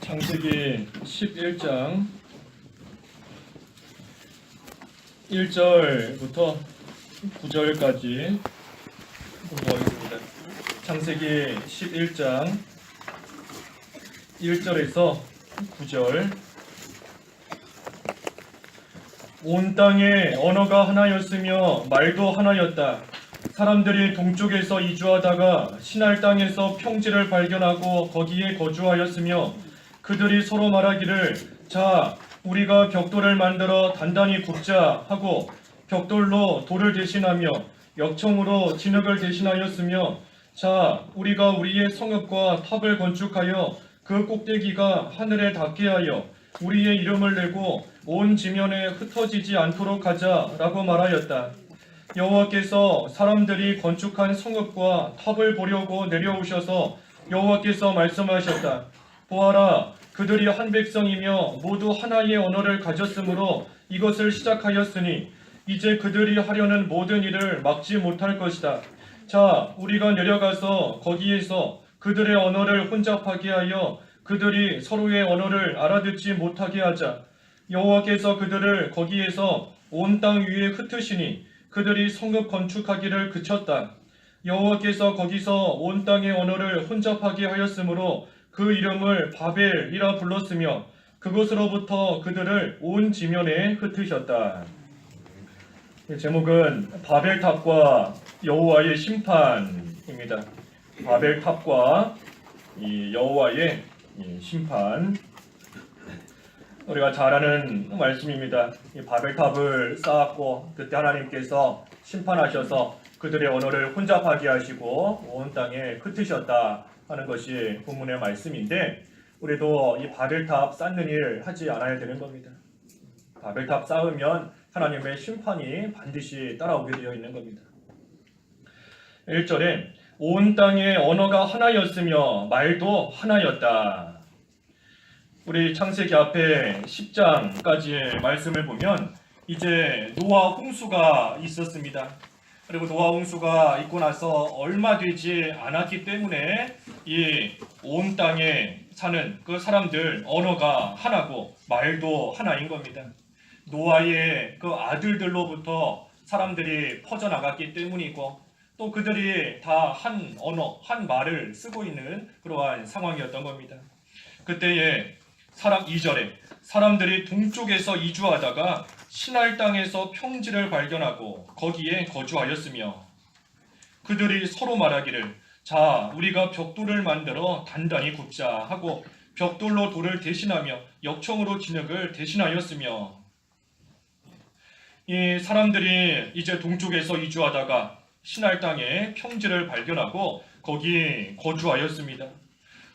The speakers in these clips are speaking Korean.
창세기 11장 1절부터 9절까지 공부하겠습니다. 창세기 11장 1절에서 9절. 온 땅에 언어가 하나였으며 말도 하나였다. 사람들이 동쪽에서 이주하다가 시날 땅에서 평지를 발견하고 거기에 거주하였으며 그들이 서로 말하기를 자 우리가 벽돌을 만들어 단단히 굽자 하고 벽돌로 돌을 대신하며 역청으로 진흙을 대신하였으며 자 우리가 우리의 성읍과 탑을 건축하여 그 꼭대기가 하늘에 닿게 하여 우리의 이름을 내고 온 지면에 흩어지지 않도록 하자라고 말하였다. 여호와께서 사람들이 건축한 성읍과 탑을 보려고 내려오셔서 여호와께서 말씀하셨다. 보아라, 그들이 한 백성이며 모두 하나의 언어를 가졌으므로 이것을 시작하였으니 이제 그들이 하려는 모든 일을 막지 못할 것이다. 자, 우리가 내려가서 거기에서 그들의 언어를 혼잡하게 하여 그들이 서로의 언어를 알아듣지 못하게 하자. 여호와께서 그들을 거기에서 온 땅 위에 흩으시니 그들이 성읍 건축하기를 그쳤다. 여호와께서 거기서 온 땅의 언어를 혼잡하게 하였으므로 그 이름을 바벨이라 불렀으며 그곳으로부터 그들을 온 지면에 흩으셨다. 제목은 바벨탑과 여호와의 심판입니다. 바벨탑과 여호와의 심판. 우리가 잘 아는 말씀입니다. 이 바벨탑을 쌓았고 그때 하나님께서 심판하셔서 그들의 언어를 혼잡하게 하시고 온 땅에 흩으셨다 하는 것이 본문의 말씀인데 우리도 이 바벨탑 쌓는 일 하지 않아야 되는 겁니다. 바벨탑 쌓으면 하나님의 심판이 반드시 따라오게 되어 있는 겁니다. 1절에 온 땅의 언어가 하나였으며 말도 하나였다. 우리 창세기 앞에 10장까지의 말씀을 보면 이제 노아 홍수가 있었습니다. 그리고 노아 홍수가 있고 나서 얼마 되지 않았기 때문에 이 온 땅에 사는 그 사람들 언어가 하나고 말도 하나인 겁니다. 노아의 그 아들들로부터 사람들이 퍼져나갔기 때문이고 또 그들이 다 한 언어, 한 말을 쓰고 있는 그러한 상황이었던 겁니다. 그때에 2절에 사람들이 동쪽에서 이주하다가 시날 땅에서 평지를 발견하고 거기에 거주하였으며 그들이 서로 말하기를 자 우리가 벽돌을 만들어 단단히 굽자 하고 벽돌로 돌을 대신하며 역청으로 진흙을 대신하였으며 이 사람들이 이제 동쪽에서 이주하다가 시날 땅에 평지를 발견하고 거기 거주하였습니다.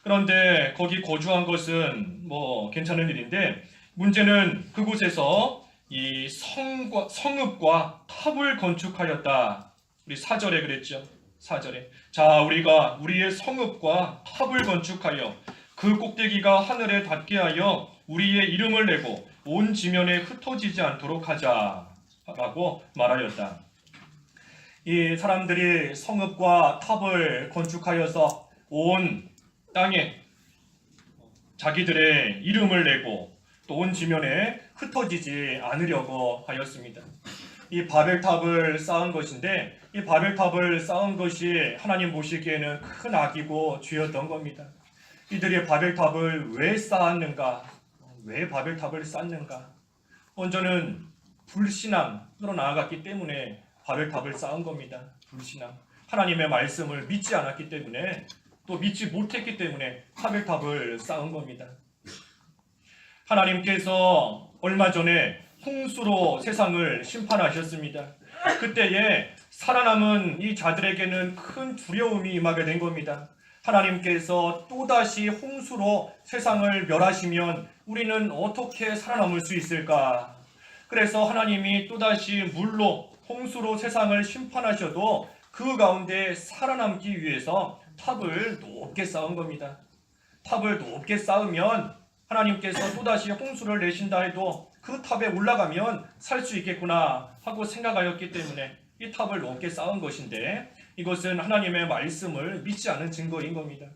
그런데 거기 거주한 것은 괜찮은 일인데 문제는 그곳에서 이 성읍과 탑을 건축하였다. 우리 4절에 그랬죠. 4절에 자 우리가 우리의 성읍과 탑을 건축하여 그 꼭대기가 하늘에 닿게 하여 우리의 이름을 내고 온 지면에 흩어지지 않도록 하자라고 말하였다. 이 사람들이 성읍과 탑을 건축하여서 온 땅에 자기들의 이름을 내고 또 온 지면에 흩어지지 않으려고 하였습니다. 이 바벨탑을 쌓은 것인데 이 바벨탑을 쌓은 것이 하나님 보시기에는 큰 악이고 죄였던 겁니다. 이들이 바벨탑을 왜 쌓았는가? 왜 바벨탑을 쌓는가? 먼저는 불신앙으로 나아갔기 때문에 바벨탑을 쌓은 겁니다. 불신앙. 하나님의 말씀을 믿지 않았기 때문에 또 믿지 못했기 때문에 바벨탑을 쌓은 겁니다. 하나님께서 얼마 전에 홍수로 세상을 심판하셨습니다. 그때에 살아남은 이 자들에게는 큰 두려움이 임하게 된 겁니다. 하나님께서 또다시 홍수로 세상을 멸하시면 우리는 어떻게 살아남을 수 있을까? 그래서 하나님이 또다시 물로 홍수로 세상을 심판하셔도 그 가운데 살아남기 위해서 탑을 높게 쌓은 겁니다. 탑을 높게 쌓으면 하나님께서 또다시 홍수를 내신다 해도 그 탑에 올라가면 살 수 있겠구나 하고 생각하였기 때문에 이 탑을 높게 쌓은 것인데 이것은 하나님의 말씀을 믿지 않은 증거인 겁니다.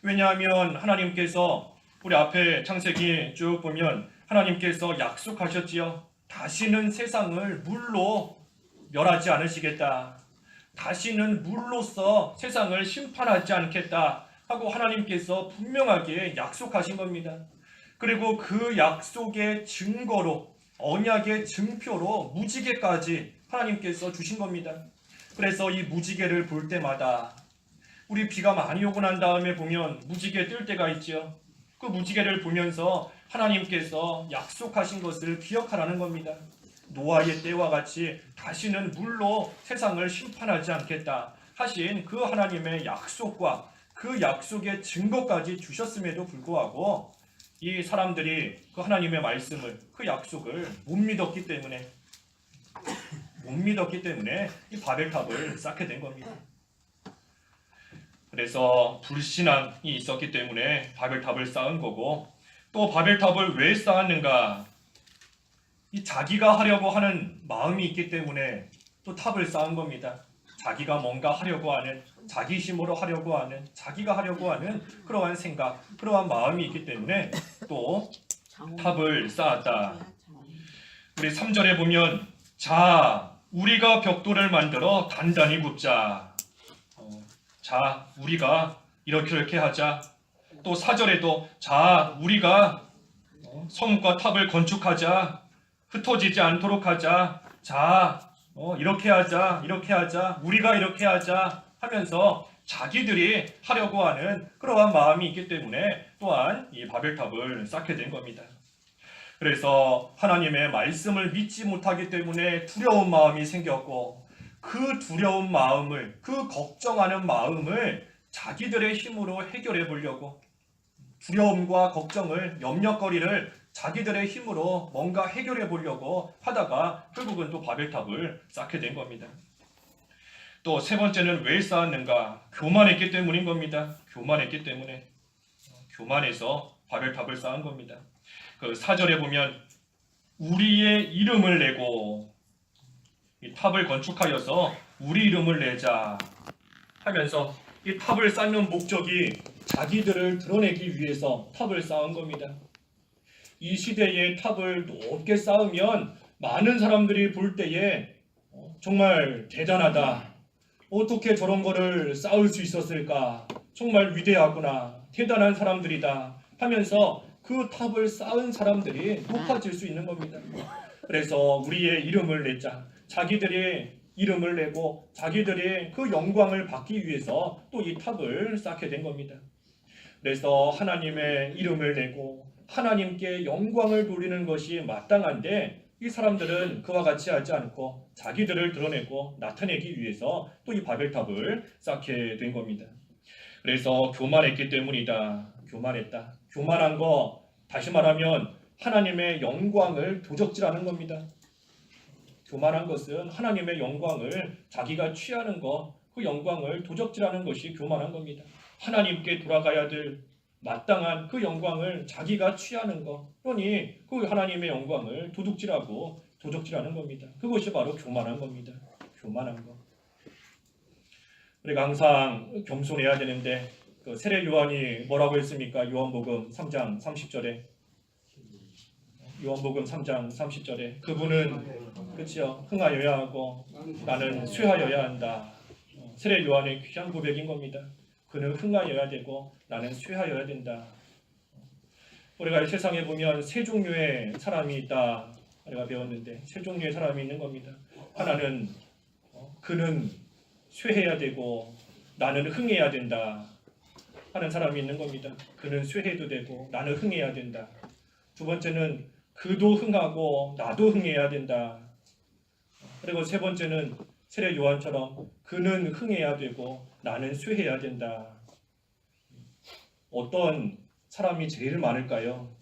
왜냐하면 하나님께서 우리 앞에 창세기 쭉 보면 하나님께서 약속하셨지요. 다시는 세상을 물로 멸하지 않으시겠다. 다시는 물로써 세상을 심판하지 않겠다 하고 하나님께서 분명하게 약속하신 겁니다. 그리고 그 약속의 증거로, 언약의 증표로 무지개까지 하나님께서 주신 겁니다. 그래서 이 무지개를 볼 때마다 우리 비가 많이 오고 난 다음에 보면 무지개 뜰 때가 있죠. 그 무지개를 보면서 하나님께서 약속하신 것을 기억하라는 겁니다. 노아의 때와 같이 다시는 물로 세상을 심판하지 않겠다 하신 그 하나님의 약속과 그 약속의 증거까지 주셨음에도 불구하고 이 사람들이 그 하나님의 말씀을, 그 약속을 못 믿었기 때문에 이 바벨탑을 쌓게 된 겁니다. 그래서 불신앙이 있었기 때문에 바벨탑을 쌓은 거고, 또 바벨탑을 왜 쌓았는가? 이 자기가 하려고 하는 마음이 있기 때문에 또 탑을 쌓은 겁니다. 자기가 뭔가 하려고 하는, 자기 힘으로 하려고 하는, 자기가 하려고 하는 그러한 생각, 그러한 마음이 있기 때문에 또 탑을 쌓았다. 우리 3절에 보면 자, 우리가 벽돌을 만들어 단단히 굽자. 자, 우리가 이렇게 하자. 또 4절에도 자, 우리가 성과 탑을 건축하자. 흩어지지 않도록 하자. 자, 이렇게 하자. 우리가 이렇게 하자 하면서 자기들이 하려고 하는 그러한 마음이 있기 때문에 또한 이 바벨탑을 쌓게 된 겁니다. 그래서 하나님의 말씀을 믿지 못하기 때문에 두려운 마음이 생겼고, 그 두려운 마음을, 그 걱정하는 마음을 자기들의 힘으로 해결해 보려고, 두려움과 걱정을, 염려거리를 자기들의 힘으로 뭔가 해결해 보려고 하다가 결국은 또 바벨탑을 쌓게 된 겁니다. 또 세 번째는 왜 쌓았는가? 교만했기 때문인 겁니다. 교만했기 때문에. 교만해서 바벨탑을 쌓은 겁니다. 그 4절에 보면 우리의 이름을 내고, 이 탑을 건축하여서 우리 이름을 내자 하면서 이 탑을 쌓는 목적이 자기들을 드러내기 위해서 탑을 쌓은 겁니다. 이 시대에 탑을 높게 쌓으면 많은 사람들이 볼 때에 정말 대단하다. 어떻게 저런 거를 쌓을 수 있었을까? 정말 위대하구나. 대단한 사람들이다 하면서 그 탑을 쌓은 사람들이 높아질 수 있는 겁니다. 그래서 우리의 이름을 내자. 자기들의 이름을 내고 자기들의 그 영광을 받기 위해서 또 이 탑을 쌓게 된 겁니다. 그래서 하나님의 이름을 내고 하나님께 영광을 돌리는 것이 마땅한데, 이 사람들은 그와 같이 하지 않고 자기들을 드러내고 나타내기 위해서 또 이 바벨탑을 쌓게 된 겁니다. 그래서 교만했기 때문이다. 교만했다. 교만한 거, 다시 말하면 하나님의 영광을 도적질하는 겁니다. 교만한 것은 하나님의 영광을 자기가 취하는 것, 그 영광을 도적질하는 것이 교만한 겁니다. 하나님께 돌아가야 될 마땅한 그 영광을 자기가 취하는 것, 그러니 그 하나님의 영광을 도둑질하고 도적질하는 겁니다. 그것이 바로 교만한 겁니다. 교만한 것. 우리가 항상 겸손해야 되는데, 그 세례 요한이 뭐라고 했습니까? 요한복음 3장 30절에, 요한복음 3장 30절에 그분은 그렇죠, 흥하여야 하고 나는 쇠하여야 한다. 세례 요한의 귀한 고백인 겁니다. 그는 흥하여야 되고 나는 쇠하여야 된다. 우리가 이 세상에 보면 세 종류의 사람이 있다. 우리가 배웠는데 세 종류의 사람이 있는 겁니다. 하나는 그는 쇠해야 되고 나는 흥해야 된다 하는 사람이 있는 겁니다. 그는 쇠해도 되고 나는 흥해야 된다. 두 번째는 그도 흥하고 나도 흥해야 된다. 그리고 세 번째는 세례 요한처럼 그는 흥해야 되고 나는 쇠해야 된다. 어떤 사람이 제일 많을까요?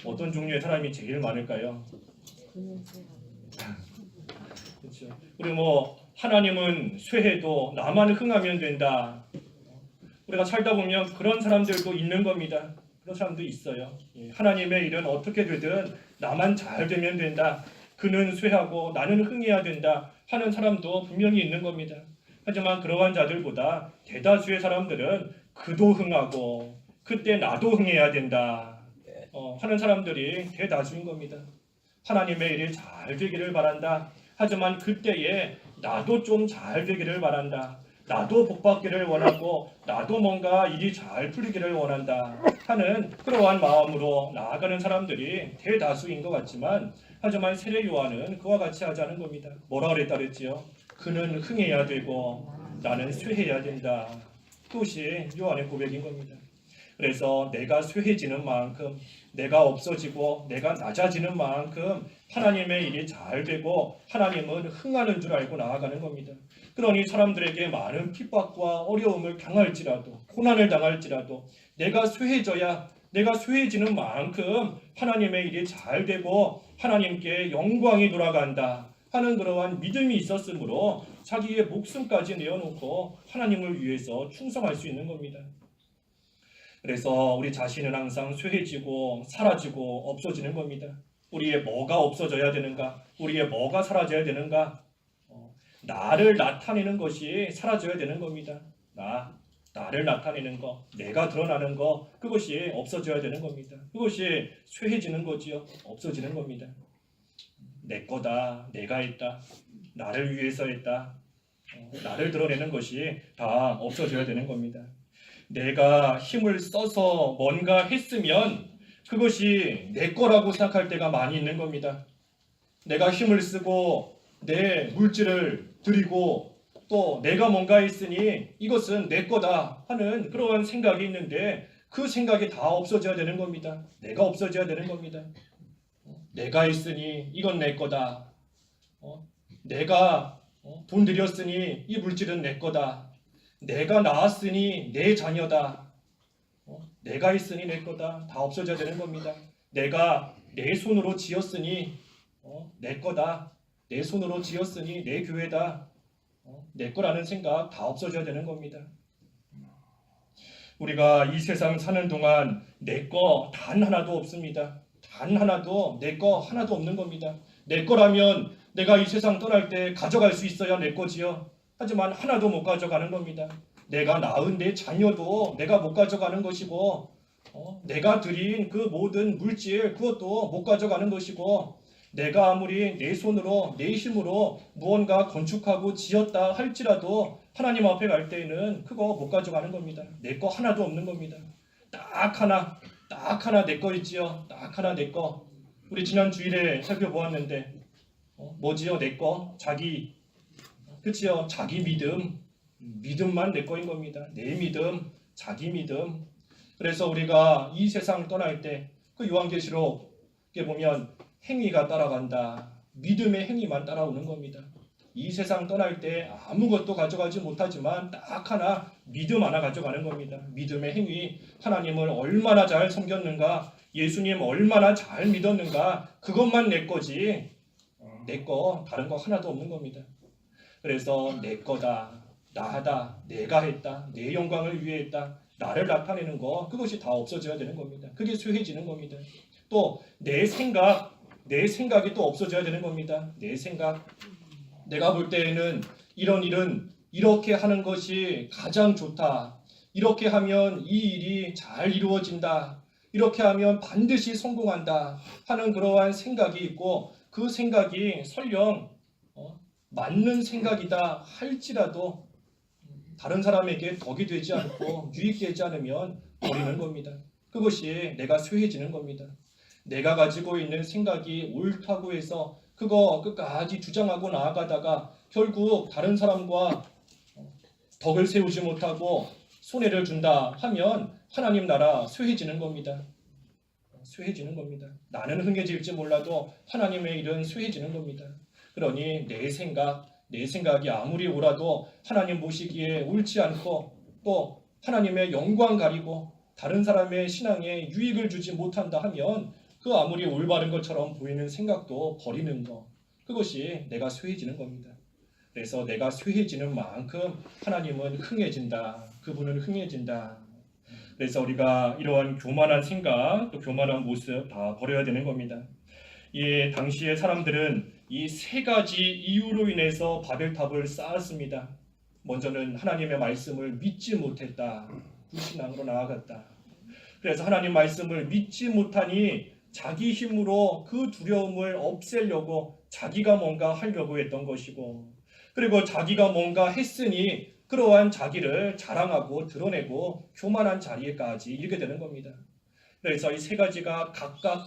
어떤 종류의 사람이 제일 많을까요? 그렇죠. 그리고 하나님은 쇠해도 나만 흥하면 된다. 우리가 살다 보면 그런 사람들도 있는 겁니다. 그런 사람도 있어요. 하나님의 일은 어떻게 되든 나만 잘 되면 된다. 그는 쇠하고 나는 흥해야 된다 하는 사람도 분명히 있는 겁니다. 하지만 그러한 자들보다 대다수의 사람들은 그도 흥하고 그때 나도 흥해야 된다 하는 사람들이 대다수인 겁니다. 하나님의 일이 잘 되기를 바란다. 하지만 그때에 나도 좀 잘 되기를 바란다. 나도 복받기를 원하고 나도 뭔가 일이 잘 풀리기를 원한다 하는 그러한 마음으로 나아가는 사람들이 대다수인 것 같지만, 하지만 세례 요한은 그와 같이 하지 않은 겁니다. 뭐라 그랬지요? 그는 흥해야 되고 나는 쇠해야 된다. 그것이 요한의 고백인 겁니다. 그래서 내가 쇠해지는 만큼, 내가 없어지고 내가 낮아지는 만큼 하나님의 일이 잘 되고 하나님은 흥하는 줄 알고 나아가는 겁니다. 그러니 사람들에게 많은 핍박과 어려움을 당할지라도, 고난을 당할지라도 내가 쇠해지는 만큼 하나님의 일이 잘 되고 하나님께 영광이 돌아간다 하는 그러한 믿음이 있었으므로 자기의 목숨까지 내어놓고 하나님을 위해서 충성할 수 있는 겁니다. 그래서 우리 자신은 항상 쇠해지고 사라지고 없어지는 겁니다. 우리의 뭐가 없어져야 되는가? 우리의 뭐가 사라져야 되는가? 나를 나타내는 것이 사라져야 되는 겁니다. 나를 나타내는 거, 내가 드러나는 거, 그것이 없어져야 되는 겁니다. 그것이 쇠해지는 거지요. 없어지는 겁니다. 내 거다, 내가 했다, 나를 위해서 했다, 나를 드러내는 것이 다 없어져야 되는 겁니다. 내가 힘을 써서 뭔가 했으면 그것이 내 거라고 생각할 때가 많이 있는 겁니다. 내가 힘을 쓰고 내 물질을 드리고 또 내가 뭔가 했으니 이것은 내 거다 하는 그러한 생각이 있는데, 그 생각이 다 없어져야 되는 겁니다. 내가 없어져야 되는 겁니다. 내가 했으니 이건 내 거다. 내가 돈 들였으니 이 물질은 내 거다. 내가 낳았으니 내 자녀다. 내가 했으니 내 거다. 다 없어져야 되는 겁니다. 내가 내 손으로 지었으니 내 거다. 내 손으로 지었으니 내 교회다. 내 거라는 생각 다 없어져야 되는 겁니다. 우리가 이 세상 사는 동안 내 거 단 하나도 없습니다. 단 하나도, 내 거 하나도 없는 겁니다. 내 거라면 내가 이 세상 떠날 때 가져갈 수 있어야 내 거지요. 하지만 하나도 못 가져가는 겁니다. 내가 낳은 내 자녀도 내가 못 가져가는 것이고, 내가 드린 그 모든 물질 그것도 못 가져가는 것이고, 내가 아무리 내 손으로 내 힘으로 무언가 건축하고 지었다 할지라도 하나님 앞에 갈 때에는 그거 못 가져가는 겁니다. 내 거 하나도 없는 겁니다. 딱 하나 내 거 있지요. 딱 하나 내 거. 우리 지난 주일에 살펴보았는데 뭐지요? 내 거, 자기, 그치요? 자기 믿음만 내 거인 겁니다. 내 믿음, 자기 믿음. 그래서 우리가 이 세상 떠날 때 그 요한계시록에 보면 행위가 따라간다. 믿음의 행위만 따라오는 겁니다. 이 세상 떠날 때 아무것도 가져가지 못하지만 딱 하나, 믿음 하나 가져가는 겁니다. 믿음의 행위, 하나님을 얼마나 잘 섬겼는가, 예수님 얼마나 잘 믿었는가, 그것만 내 거지 내 거 다른 거 하나도 없는 겁니다. 그래서 내 거다, 나다, 내가 했다, 내 영광을 위해 했다, 나를 나타내는 거, 그것이 다 없어져야 되는 겁니다. 그게 쇠해지는 겁니다. 또 내 생각이 또 없어져야 되는 겁니다. 내 생각. 내가 볼 때에는 이런 일은 이렇게 하는 것이 가장 좋다. 이렇게 하면 이 일이 잘 이루어진다. 이렇게 하면 반드시 성공한다 하는 그러한 생각이 있고, 그 생각이 설령 맞는 생각이다 할지라도 다른 사람에게 덕이 되지 않고 유익되지 않으면 버리는 겁니다. 그것이 내가 쇠해지는 겁니다. 내가 가지고 있는 생각이 옳다고 해서 그거 끝까지 주장하고 나아가다가 결국 다른 사람과 덕을 세우지 못하고 손해를 준다 하면 하나님 나라 쇠해지는 겁니다. 쇠해지는 겁니다. 나는 흥해질지 몰라도 하나님의 일은 쇠해지는 겁니다. 그러니 내 생각이 아무리 옳아도 하나님 보시기에 옳지 않고 또 하나님의 영광 가리고 다른 사람의 신앙에 유익을 주지 못한다 하면 그 아무리 올바른 것처럼 보이는 생각도 버리는 것, 그것이 내가 쇠해지는 겁니다. 그래서 내가 쇠해지는 만큼 하나님은 흥해진다. 그분은 흥해진다. 그래서 우리가 이러한 교만한 생각, 또 교만한 모습 다 버려야 되는 겁니다. 이 당시의 사람들은 이 세 가지 이유로 인해서 바벨탑을 쌓았습니다. 먼저는 하나님의 말씀을 믿지 못했다. 불신앙으로 나아갔다. 그래서 하나님 말씀을 믿지 못하니 자기 힘으로 그 두려움을 없애려고 자기가 뭔가 하려고 했던 것이고, 그리고 자기가 뭔가 했으니 그러한 자기를 자랑하고 드러내고 교만한 자리에까지 이르게 되는 겁니다. 그래서 이 세 가지가 각각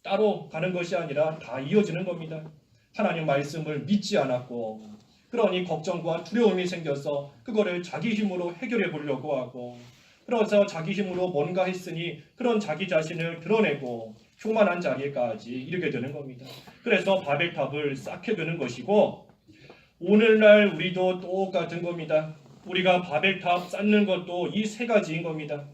따로 가는 것이 아니라 다 이어지는 겁니다. 하나님 말씀을 믿지 않았고, 그러니 걱정과 두려움이 생겨서 그거를 자기 힘으로 해결해 보려고 하고, 그래서 자기 힘으로 뭔가 했으니 그런 자기 자신을 드러내고 교만한 자리에까지 이르게 되는 겁니다. 그래서 바벨탑을 쌓게 되는 것이고, 오늘날 우리도 똑같은 겁니다. 우리가 바벨탑 쌓는 것도 이 세 가지인 겁니다.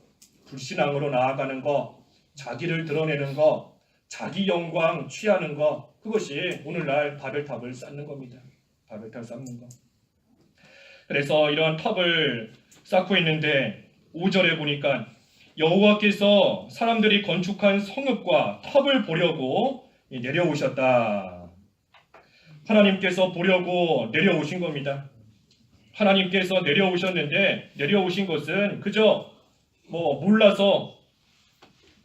불신앙으로 나아가는 것, 자기를 드러내는 것, 자기 영광 취하는 것, 그것이 오늘날 바벨탑을 쌓는 겁니다. 바벨탑 쌓는 것. 그래서 이런 탑을 쌓고 있는데 5절에 보니까 여호와께서 사람들이 건축한 성읍과 탑을 보려고 내려오셨다. 하나님께서 보려고 내려오신 겁니다. 하나님께서 내려오셨는데, 내려오신 것은 그저 몰라서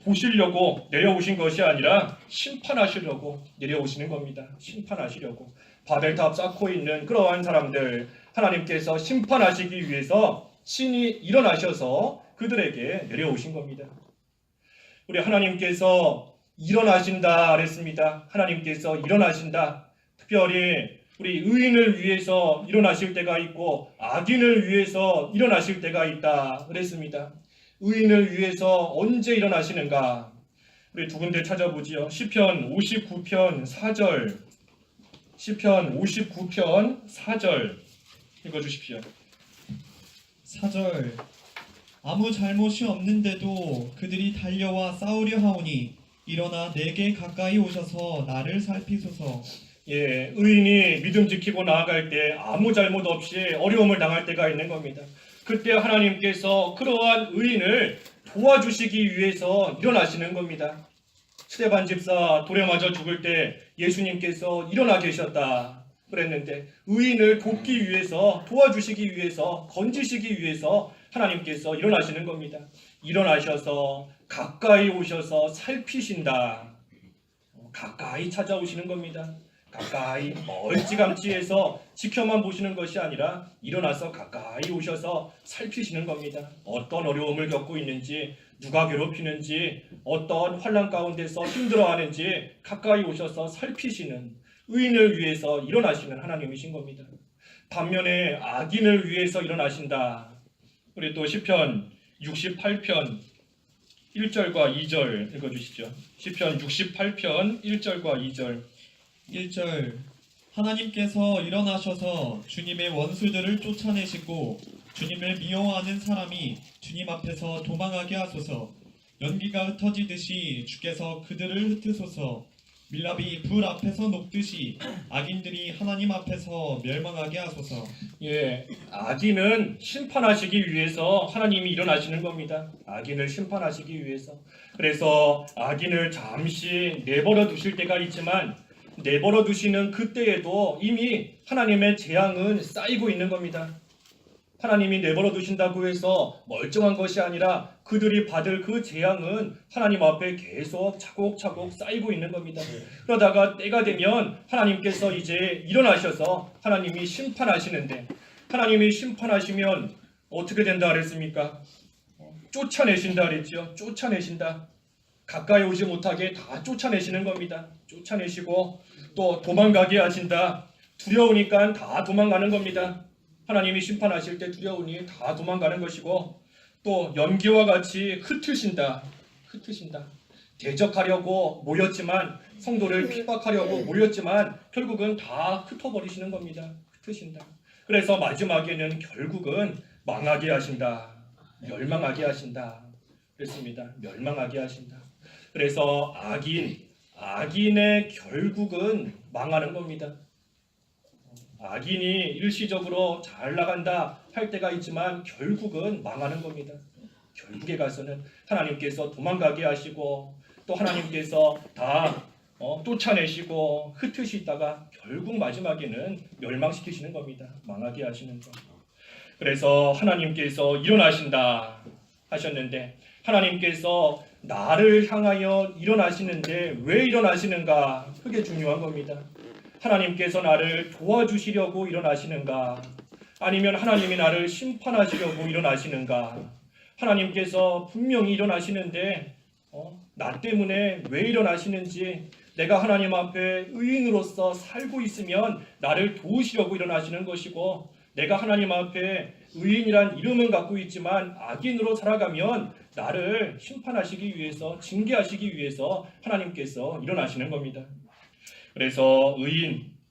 보시려고 내려오신 것이 아니라 심판하시려고 내려오시는 겁니다. 심판하시려고. 바벨탑 쌓고 있는 그러한 사람들, 하나님께서 심판하시기 위해서 신이 일어나셔서 그들에게 내려오신 겁니다. 우리 하나님께서 일어나신다 그랬습니다. 하나님께서 일어나신다. 특별히 우리 의인을 위해서 일어나실 때가 있고 악인을 위해서 일어나실 때가 있다 그랬습니다. 의인을 위해서 언제 일어나시는가? 우리 두 군데 찾아보지요. 시편 59편 4절. 시편 59편 4절 읽어주십시오. 4절 아무 잘못이 없는데도 그들이 달려와 싸우려 하오니 일어나 내게 가까이 오셔서 나를 살피소서. 예, 의인이 믿음 지키고 나아갈 때 아무 잘못 없이 어려움을 당할 때가 있는 겁니다. 그때 하나님께서 그러한 의인을 도와주시기 위해서 일어나시는 겁니다. 스데반 집사 돌에 맞아 죽을 때 예수님께서 일어나 계셨다 그랬는데, 의인을 돕기 위해서, 도와주시기 위해서, 건지시기 위해서 하나님께서 일어나시는 겁니다. 일어나셔서 가까이 오셔서 살피신다. 가까이 찾아오시는 겁니다. 가까이 멀찌감치해서 지켜만 보시는 것이 아니라 일어나서 가까이 오셔서 살피시는 겁니다. 어떤 어려움을 겪고 있는지, 누가 괴롭히는지, 어떤 환난 가운데서 힘들어하는지 가까이 오셔서 살피시는, 의인을 위해서 일어나시는 하나님이신 겁니다. 반면에 악인을 위해서 일어나신다. 우리 또 시편 68편 1절과 2절 읽어주시죠. 시편 68편 1절과 2절. 1절 하나님께서 일어나셔서 주님의 원수들을 쫓아내시고 주님을 미워하는 사람이 주님 앞에서 도망하게 하소서. 연기가 흩어지듯이 주께서 그들을 흩으소서. 밀랍이 불 앞에서 녹듯이 악인들이 하나님 앞에서 멸망하게 하소서. 예, 악인은 심판하시기 위해서 하나님이 일어나시는 겁니다. 악인을 심판하시기 위해서. 그래서 악인을 잠시 내버려 두실 때가 있지만, 내버려 두시는 그때에도 이미 하나님의 재앙은 쌓이고 있는 겁니다. 하나님이 내버려 두신다고 해서 멀쩡한 것이 아니라 그들이 받을 그 재앙은 하나님 앞에 계속 차곡차곡 쌓이고 있는 겁니다. 그러다가 때가 되면 하나님께서 이제 일어나셔서 하나님이 심판하시는데, 하나님이 심판하시면 어떻게 된다 그랬습니까? 쫓아내신다 그랬죠. 쫓아내신다. 가까이 오지 못하게 다 쫓아내시는 겁니다. 쫓아내시고 또 도망가게 하신다. 두려우니까 다 도망가는 겁니다. 하나님이 심판하실 때 두려우니 다 도망가는 것이고, 또 연기와 같이 흩으신다. 흩으신다. 대적하려고 모였지만, 성도를 핍박하려고 모였지만 결국은 다 흩어버리시는 겁니다. 흩으신다. 그래서 마지막에는 결국은 망하게 하신다. 멸망하게 하신다. 그랬습니다. 멸망하게 하신다. 그래서 악인의 결국은 망하는 겁니다. 악인이 일시적으로 잘 나간다 할 때가 있지만 결국은 망하는 겁니다. 결국에 가서는 하나님께서 도망가게 하시고, 또 하나님께서 다 쫓아내시고 흩으시다가 결국 마지막에는 멸망시키시는 겁니다. 망하게 하시는 것. 그래서 하나님께서 일어나신다 하셨는데, 하나님께서 나를 향하여 일어나시는데 왜 일어나시는가? 그게 중요한 겁니다. 하나님께서 나를 도와주시려고 일어나시는가? 아니면 하나님이 나를 심판하시려고 일어나시는가? 하나님께서 분명히 일어나시는데 나 때문에 왜 일어나시는지, 내가 하나님 앞에 의인으로서 살고 있으면 나를 도우시려고 일어나시는 것이고, 내가 하나님 앞에 의인이란 이름은 갖고 있지만 악인으로 살아가면 나를 심판하시기 위해서, 징계하시기 위해서 하나님께서 일어나시는 겁니다. 그래서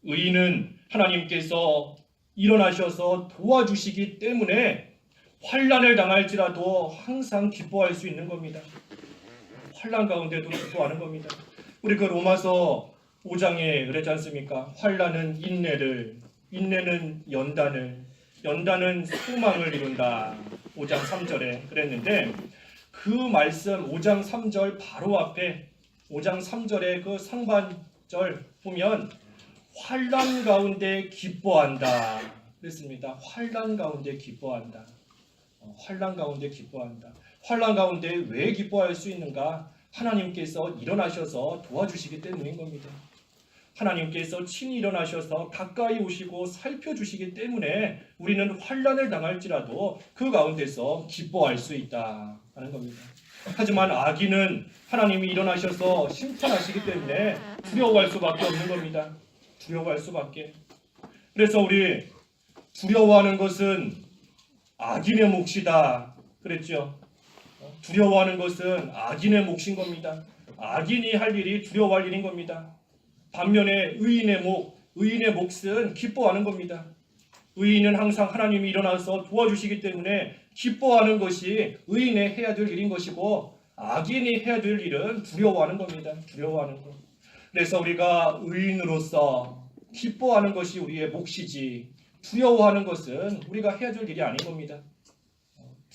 의인은 하나님께서 일어나셔서 도와주시기 때문에 환난을 당할지라도 항상 기뻐할 수 있는 겁니다. 환난 가운데도 기뻐하는 겁니다. 우리 그 로마서 5장에 그랬지 않습니까? 환난은 인내를, 인내는 연단은 소망을 이룬다. 5장 3절에 그랬는데, 그 말씀 5장 3절 바로 앞에 5장 3절의 그 상반절 보면 환난 가운데 기뻐한다 그랬습니다. 환난 가운데 기뻐한다. 환난 가운데 기뻐한다. 환난 가운데 왜 기뻐할 수 있는가? 하나님께서 일어나셔서 도와주시기 때문인 겁니다. 하나님께서 친히 일어나셔서 가까이 오시고 살펴주시기 때문에 우리는 환난을 당할지라도 그 가운데서 기뻐할 수 있다 하는 겁니다. 하지만 악인은 하나님이 일어나셔서 심판하시기 때문에 두려워할 수밖에 없는 겁니다. 두려워할 수밖에. 그래서 우리 두려워하는 것은 악인의 몫이다 그랬죠. 두려워하는 것은 악인의 몫인 겁니다. 악인이 할 일이 두려워할 일인 겁니다. 반면에 의인의 몫은 기뻐하는 겁니다. 의인은 항상 하나님이 일어나서 도와주시기 때문에 기뻐하는 것이 의인의 해야 될 일인 것이고, 악인이 해야 될 일은 두려워하는 겁니다. 두려워하는 것. 그래서 우리가 의인으로서 기뻐하는 것이 우리의 몫이지, 두려워하는 것은 우리가 해야 될 일이 아닌 겁니다.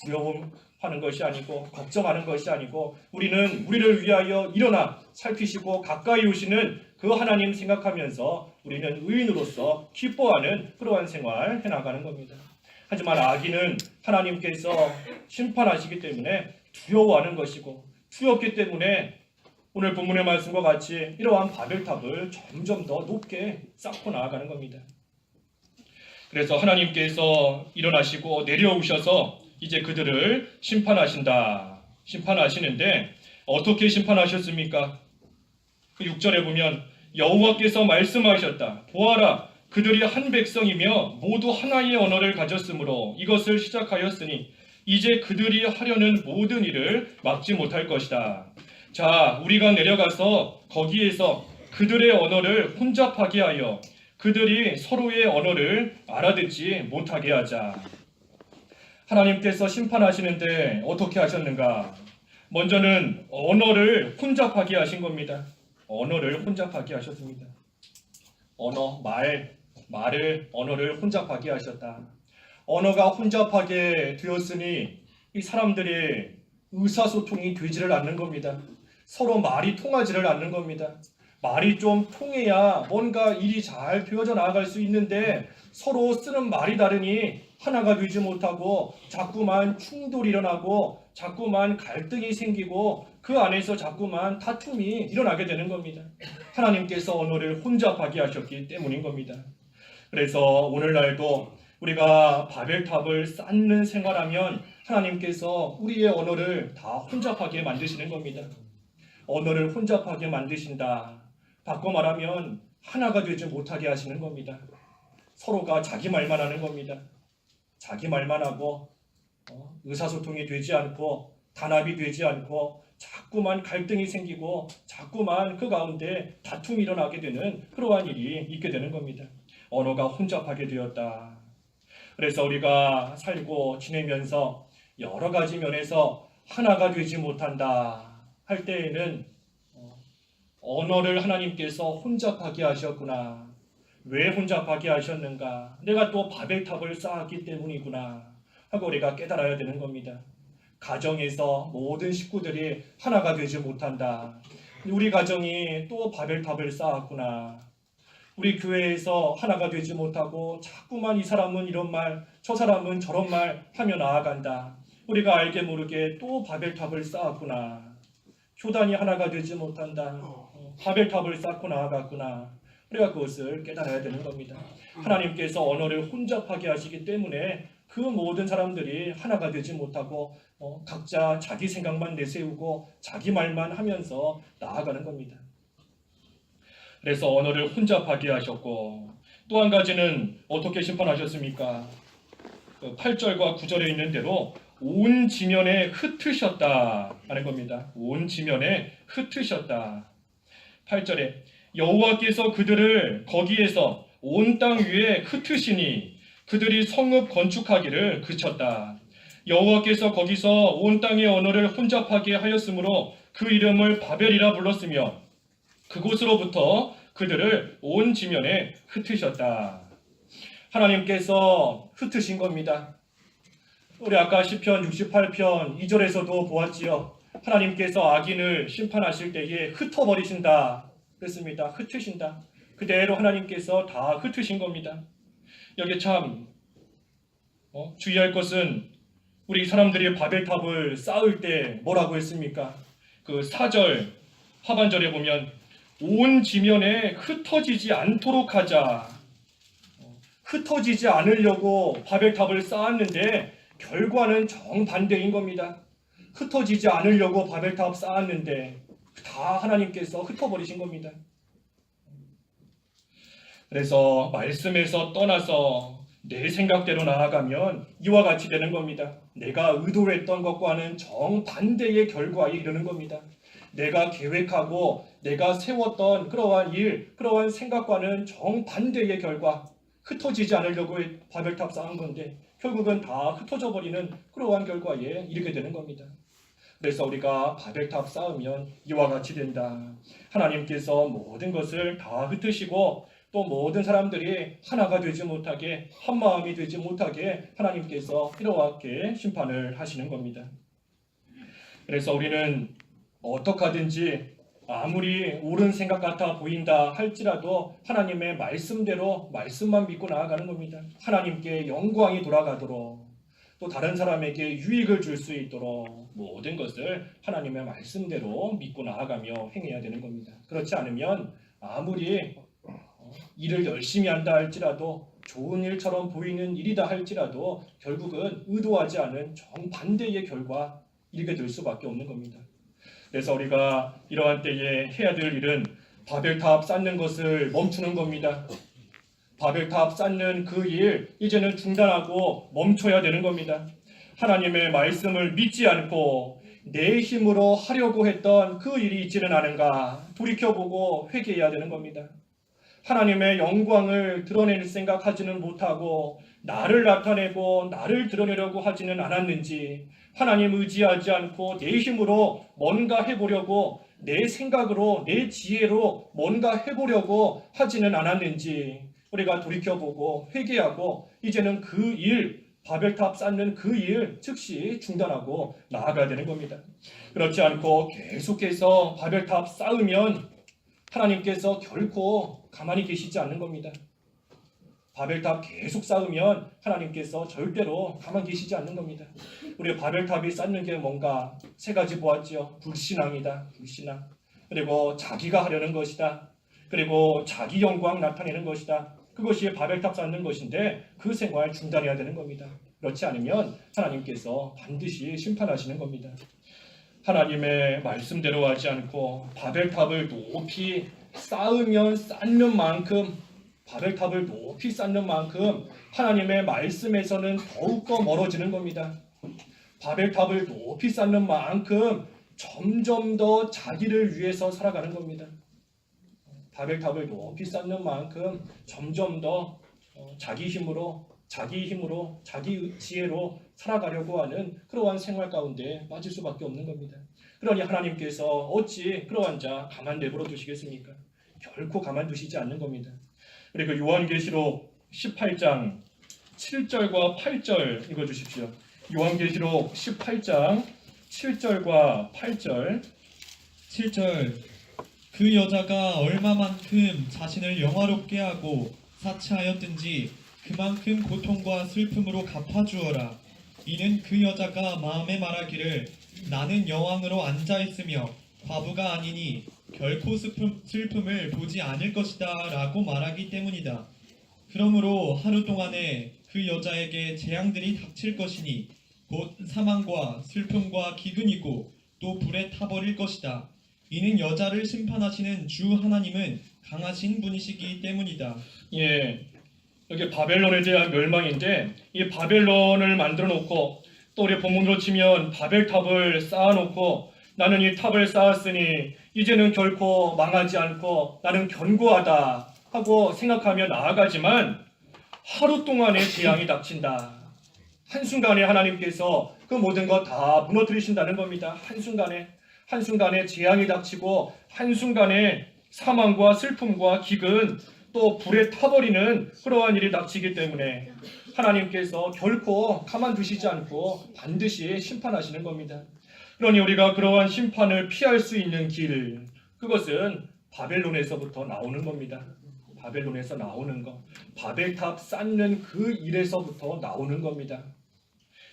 두려워하는 것이 아니고 걱정하는 것이 아니고, 우리는 우리를 위하여 일어나 살피시고 가까이 오시는 그 하나님 생각하면서 우리는 의인으로서 기뻐하는 그러한 생활 해나가는 겁니다. 하지만 악인은 하나님께서 심판하시기 때문에 두려워하는 것이고, 두렵기 때문에 오늘 본문의 말씀과 같이 이러한 바벨탑을 점점 더 높게 쌓고 나아가는 겁니다. 그래서 하나님께서 일어나시고 내려오셔서 이제 그들을 심판하시는데 어떻게 심판하셨습니까? 그 6절에 보면 여호와께서 말씀하셨다. 보아라, 그들이 한 백성이며 모두 하나의 언어를 가졌으므로 이것을 시작하였으니 이제 그들이 하려는 모든 일을 막지 못할 것이다. 자, 우리가 내려가서 거기에서 그들의 언어를 혼잡하게 하여 그들이 서로의 언어를 알아듣지 못하게 하자. 하나님께서 심판하시는데 어떻게 하셨는가? 먼저는 언어를 혼잡하게 하신 겁니다. 언어를 혼잡하게 하셨습니다. 언어를 혼잡하게 하셨다. 언어가 혼잡하게 되었으니 이 사람들이 의사소통이 되지를 않는 겁니다. 서로 말이 통하지를 않는 겁니다. 말이 좀 통해야 뭔가 일이 잘 되어져 나아갈 수 있는데 서로 쓰는 말이 다르니 하나가 되지 못하고 자꾸만 충돌이 일어나고 자꾸만 갈등이 생기고 그 안에서 자꾸만 다툼이 일어나게 되는 겁니다. 하나님께서 언어를 혼잡하게 하셨기 때문인 겁니다. 그래서 오늘날도 우리가 바벨탑을 쌓는 생활하면 하나님께서 우리의 언어를 다 혼잡하게 만드시는 겁니다. 언어를 혼잡하게 만드신다. 바꿔 말하면 하나가 되지 못하게 하시는 겁니다. 서로가 자기 말만 하는 겁니다. 자기 말만 하고 의사소통이 되지 않고 단합이 되지 않고 자꾸만 갈등이 생기고 자꾸만 그 가운데 다툼이 일어나게 되는 그러한 일이 있게 되는 겁니다. 언어가 혼잡하게 되었다. 그래서 우리가 살고 지내면서 여러 가지 면에서 하나가 되지 못한다 할 때에는 언어를 하나님께서 혼잡하게 하셨구나. 왜 혼잡하게 하셨는가? 내가 또 바벨탑을 쌓았기 때문이구나 하고 우리가 깨달아야 되는 겁니다. 가정에서 모든 식구들이 하나가 되지 못한다. 우리 가정이 또 바벨탑을 쌓았구나. 우리 교회에서 하나가 되지 못하고 자꾸만 이 사람은 이런 말, 저 사람은 저런 말 하며 나아간다. 우리가 알게 모르게 또 바벨탑을 쌓았구나. 교단이 하나가 되지 못한다. 바벨탑을 쌓고 나아갔구나. 우리가 그것을 깨달아야 되는 겁니다. 하나님께서 언어를 혼잡하게 하시기 때문에 그 모든 사람들이 하나가 되지 못하고 각자 자기 생각만 내세우고 자기 말만 하면서 나아가는 겁니다. 그래서 언어를 혼잡하게 하셨고 또 한 가지는 어떻게 심판하셨습니까? 8절과 9절에 있는 대로 온 지면에 흩으셨다 하는 겁니다. 온 지면에 흩으셨다. 8절에 여호와께서 그들을 거기에서 온 땅 위에 흩으시니 그들이 성읍 건축하기를 그쳤다. 여호와께서 거기서 온 땅의 언어를 혼잡하게 하였으므로 그 이름을 바벨이라 불렀으며 그곳으로부터 그들을 온 지면에 흩으셨다. 하나님께서 흩으신 겁니다. 우리 아까 시편 68편 2절에서도 보았지요. 하나님께서 악인을 심판하실 때에 흩어버리신다 그랬습니다. 흩으신다. 그대로 하나님께서 다 흩으신 겁니다. 여기 참 주의할 것은 우리 사람들이 바벨탑을 쌓을 때 뭐라고 했습니까? 그 4절 하반절에 보면 온 지면에 흩어지지 않도록 하자. 흩어지지 않으려고 바벨탑을 쌓았는데 결과는 정반대인 겁니다. 흩어지지 않으려고 바벨탑 쌓았는데 다 하나님께서 흩어버리신 겁니다. 그래서 말씀에서 떠나서 내 생각대로 나아가면 이와 같이 되는 겁니다. 내가 의도했던 것과는 정반대의 결과에 이르는 겁니다. 내가 계획하고 내가 세웠던 그러한 일, 그러한 생각과는 정반대의 결과, 흩어지지 않으려고 바벨탑 쌓은 건데 결국은 다 흩어져 버리는 그러한 결과에 이르게 되는 겁니다. 그래서 우리가 바벨탑 쌓으면 이와 같이 된다. 하나님께서 모든 것을 다 흩으시고 또 모든 사람들이 하나가 되지 못하게, 한 마음이 되지 못하게 하나님께서 이렇게 심판을 하시는 겁니다. 그래서 우리는 어떻게 하든지 아무리 옳은 생각 같아 보인다 할지라도 하나님의 말씀대로 말씀만 믿고 나아가는 겁니다. 하나님께 영광이 돌아가도록 또 다른 사람에게 유익을 줄 수 있도록 모든 것을 하나님의 말씀대로 믿고 나아가며 행해야 되는 겁니다. 그렇지 않으면 아무리 일을 열심히 한다 할지라도 좋은 일처럼 보이는 일이다 할지라도 결국은 의도하지 않은 정반대의 결과 이르게 될 수밖에 없는 겁니다. 그래서 우리가 이러한 때에 해야 될 일은 바벨탑 쌓는 것을 멈추는 겁니다. 바벨탑 쌓는 그 일 이제는 중단하고 멈춰야 되는 겁니다. 하나님의 말씀을 믿지 않고 내 힘으로 하려고 했던 그 일이 있지는 않은가 돌이켜보고 회개해야 되는 겁니다. 하나님의 영광을 드러낼 생각하지는 못하고 나를 나타내고 나를 드러내려고 하지는 않았는지, 하나님 의지하지 않고 내 힘으로 뭔가 해보려고 내 생각으로 내 지혜로 뭔가 해보려고 하지는 않았는지 우리가 돌이켜보고 회개하고 이제는 그 일, 바벨탑 쌓는 그 일 즉시 중단하고 나아가야 되는 겁니다. 그렇지 않고 계속해서 바벨탑 쌓으면 하나님께서 결코 가만히 계시지 않는 겁니다. 바벨탑 계속 쌓으면 하나님께서 절대로 가만히 계시지 않는 겁니다. 우리 바벨탑이 쌓는 게 뭔가 세 가지 보았죠. 불신앙이다. 불신앙. 그리고 자기가 하려는 것이다. 그리고 자기 영광 나타내는 것이다. 그것이 바벨탑 쌓는 것인데 그 생활 중단해야 되는 겁니다. 그렇지 않으면 하나님께서 반드시 심판하시는 겁니다. 하나님의 말씀대로 하지 않고 바벨탑을 높이 쌓으면 쌓는 만큼, 바벨탑을 높이 쌓는 만큼 하나님의 말씀에서는 더욱더 멀어지는 겁니다. 바벨탑을 높이 쌓는 만큼 점점 더 자기를 위해서 살아가는 겁니다. 바벨탑을 높이 쌓는 만큼 점점 더 자기 힘으로 자기 지혜로 살아가려고 하는 그러한 생활 가운데 빠질 수밖에 없는 겁니다. 그러니 하나님께서 어찌 그러한 자 가만 내버려 두시겠습니까? 결코 가만두시지 않는 겁니다. 그리고 요한계시록 18장 7절과 8절 읽어주십시오. 요한계시록 18장 7절과 8절. 7절 그 여자가 얼마만큼 자신을 영화롭게 하고 사치하였든지 그만큼 고통과 슬픔으로 갚아주어라. 이는 그 여자가 마음에 말하기를 나는 여왕으로 앉아 있으며 과부가 아니니 결코 슬픔을 보지 않을 것이다 라고 말하기 때문이다. 그러므로 하루 동안에 그 여자에게 재앙들이 닥칠 것이니 곧 사망과 슬픔과 기근이고 또 불에 타버릴 것이다. 이는 여자를 심판하시는 주 하나님은 강하신 분이시기 때문이다. 예, 여기 바벨론에 대한 멸망인데 이 바벨론을 만들어 놓고 또 우리 본문으로 치면 바벨탑을 쌓아놓고 나는 이 탑을 쌓았으니 이제는 결코 망하지 않고 나는 견고하다 하고 생각하며 나아가지만 하루 동안의 재앙이 닥친다. 한순간에 하나님께서 그 모든 것 다 무너뜨리신다는 겁니다. 한순간에 재앙이 닥치고 한순간에 사망과 슬픔과 기근 또 불에 타버리는 그러한 일이 닥치기 때문에 하나님께서 결코 가만두시지 않고 반드시 심판하시는 겁니다. 그러니 우리가 그러한 심판을 피할 수 있는 길, 그것은 바벨론에서부터 나오는 겁니다. 바벨론에서 나오는 것, 바벨탑 쌓는 그 일에서부터 나오는 겁니다.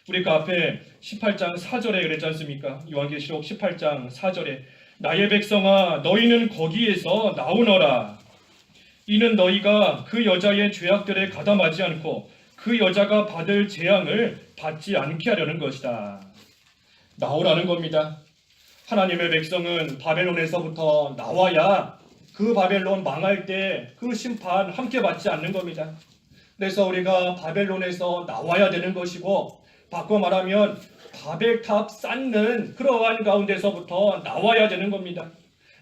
우리가 앞에 18장 4절에 그랬지 않습니까? 요한계시록 18장 4절에 나의 백성아 너희는 거기에서 나오너라. 이는 너희가 그 여자의 죄악들에 가담하지 않고 그 여자가 받을 재앙을 받지 않게 하려는 것이다. 나오라는 겁니다. 하나님의 백성은 바벨론에서부터 나와야 그 바벨론 망할 때 그 심판 함께 받지 않는 겁니다. 그래서 우리가 바벨론에서 나와야 되는 것이고 바꿔 말하면 바벨탑 쌓는 그러한 가운데서부터 나와야 되는 겁니다.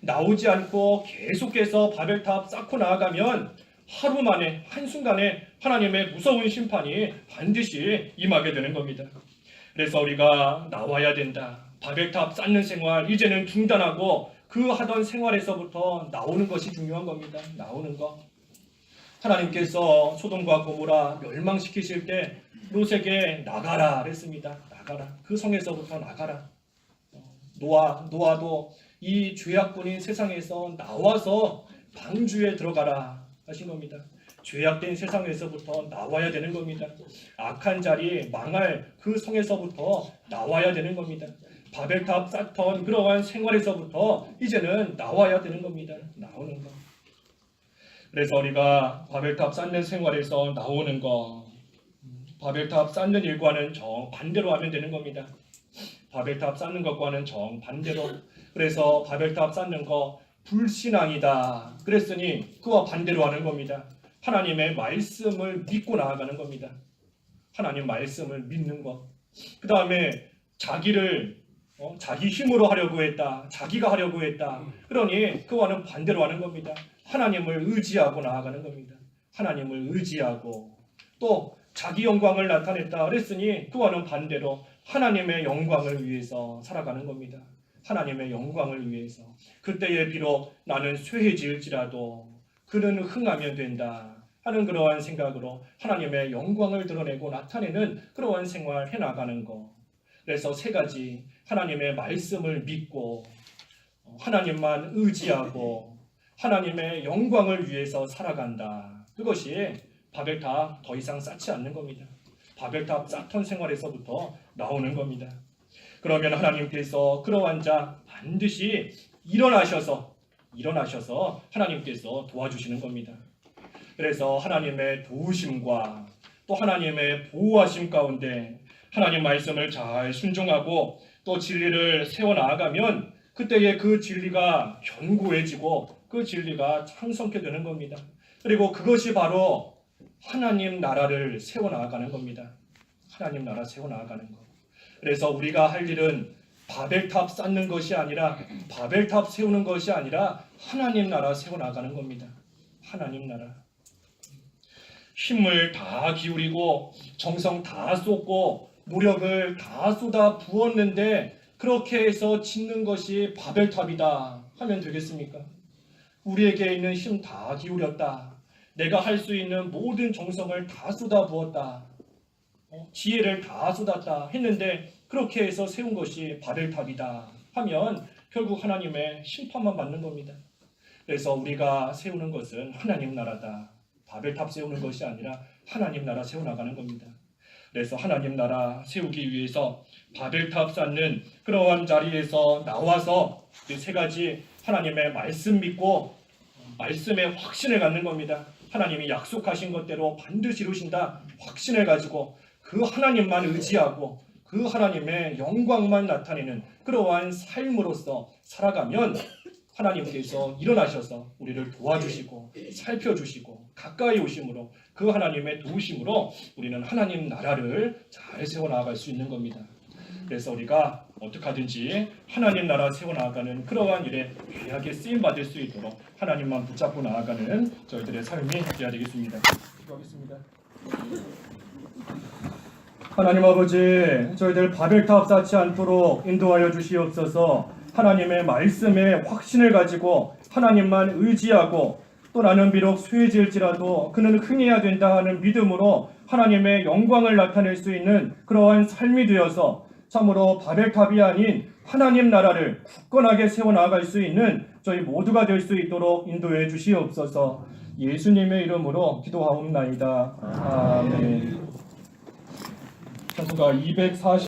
나오지 않고 계속해서 바벨탑 쌓고 나아가면 하루 만에 한순간에 하나님의 무서운 심판이 반드시 임하게 되는 겁니다. 그래서 우리가 나와야 된다. 바벨탑 쌓는 생활 이제는 중단하고 그 하던 생활에서부터 나오는 것이 중요한 겁니다. 나오는 것. 하나님께서 소돔과 고모라 멸망시키실 때 롯에게 나가라 그랬습니다. 나가라. 그 성에서부터 나가라. 노아도 이 죄악뿐인 세상에서 나와서 방주에 들어가라 하신 겁니다. 죄악된 세상에서부터 나와야 되는 겁니다. 악한 자리 망할 그 성에서부터 나와야 되는 겁니다. 바벨탑 쌓던 그러한 생활에서부터 이제는 나와야 되는 겁니다. 나오는 것. 그래서 우리가 바벨탑 쌓는 생활에서 나오는 것, 바벨탑 쌓는 일과는 정반대로 하면 되는 겁니다. 바벨탑 쌓는 것과는 정반대로. 그래서 바벨탑 쌓는 거 불신앙이다 그랬으니 그와 반대로 하는 겁니다. 하나님의 말씀을 믿고 나아가는 겁니다. 하나님 말씀을 믿는 것. 그 다음에 자기를 자기 힘으로 하려고 했다. 자기가 하려고 했다. 그러니 그와는 반대로 하는 겁니다. 하나님을 의지하고 나아가는 겁니다. 하나님을 의지하고 또 자기 영광을 나타냈다 그랬으니 그와는 반대로 하나님의 영광을 위해서 살아가는 겁니다. 하나님의 영광을 위해서. 그때에 비록 나는 쇠해질지라도 그는 흥하면 된다 하는 그러한 생각으로 하나님의 영광을 드러내고 나타내는 그러한 생활 해나가는 것. 그래서 세 가지, 하나님의 말씀을 믿고 하나님만 의지하고 하나님의 영광을 위해서 살아간다. 그것이 바벨탑 더 이상 쌓지 않는 겁니다. 바벨탑 쌓던 생활에서부터 나오는 겁니다. 그러면 하나님께서 그러한 자 반드시 일어나셔서 하나님께서 도와주시는 겁니다. 그래서 하나님의 도우심과 또 하나님의 보호하심 가운데 하나님 말씀을 잘 순종하고 또 진리를 세워나가면 그때의 그 진리가 견고해지고 그 진리가 창성케 되는 겁니다. 그리고 그것이 바로 하나님 나라를 세워나가는 겁니다. 하나님 나라 세워나가는 것. 그래서 우리가 할 일은 바벨탑 쌓는 것이 아니라 바벨탑 세우는 것이 아니라 하나님 나라 세워나가는 겁니다. 하나님 나라. 힘을 다 기울이고 정성 다 쏟고 노력을 다 쏟아 부었는데 그렇게 해서 짓는 것이 바벨탑이다 하면 되겠습니까? 우리에게 있는 힘 다 기울였다. 내가 할 수 있는 모든 정성을 다 쏟아 부었다. 지혜를 다 쏟았다 했는데 그렇게 해서 세운 것이 바벨탑이다 하면 결국 하나님의 심판만 받는 겁니다. 그래서 우리가 세우는 것은 하나님 나라다. 바벨탑 세우는 것이 아니라 하나님 나라 세워나가는 겁니다. 그래서 하나님 나라 세우기 위해서 바벨탑 쌓는 그러한 자리에서 나와서 이 세 가지 하나님의 말씀 믿고 말씀에 확신을 갖는 겁니다. 하나님이 약속하신 것대로 반드시 이루신다 확신을 가지고 그 하나님만 의지하고 그 하나님의 영광만 나타내는 그러한 삶으로서 살아가면 하나님께서 일어나셔서 우리를 도와주시고 살펴주시고 가까이 오심으로 그 하나님의 도우심으로 우리는 하나님 나라를 잘 세워나갈 수 있는 겁니다. 그래서 우리가 어떻게 하든지 하나님 나라 세워나가는 그러한 일에 귀하게 쓰임받을 수 있도록 하나님만 붙잡고 나아가는 저희들의 삶이 되어야 되겠습니다. 기도하겠습니다. 하나님 아버지, 저희들 바벨탑 쌓지 않도록 인도하여 주시옵소서. 하나님의 말씀에 확신을 가지고 하나님만 의지하고 또 나는 비록 쇠질지라도 그는 흥해야 된다 하는 믿음으로 하나님의 영광을 나타낼 수 있는 그러한 삶이 되어서 참으로 바벨탑이 아닌 하나님 나라를 굳건하게 세워나갈 수 있는 저희 모두가 될 수 있도록 인도해 주시옵소서. 예수님의 이름으로 기도하옵나이다. 아멘. 찬송가 240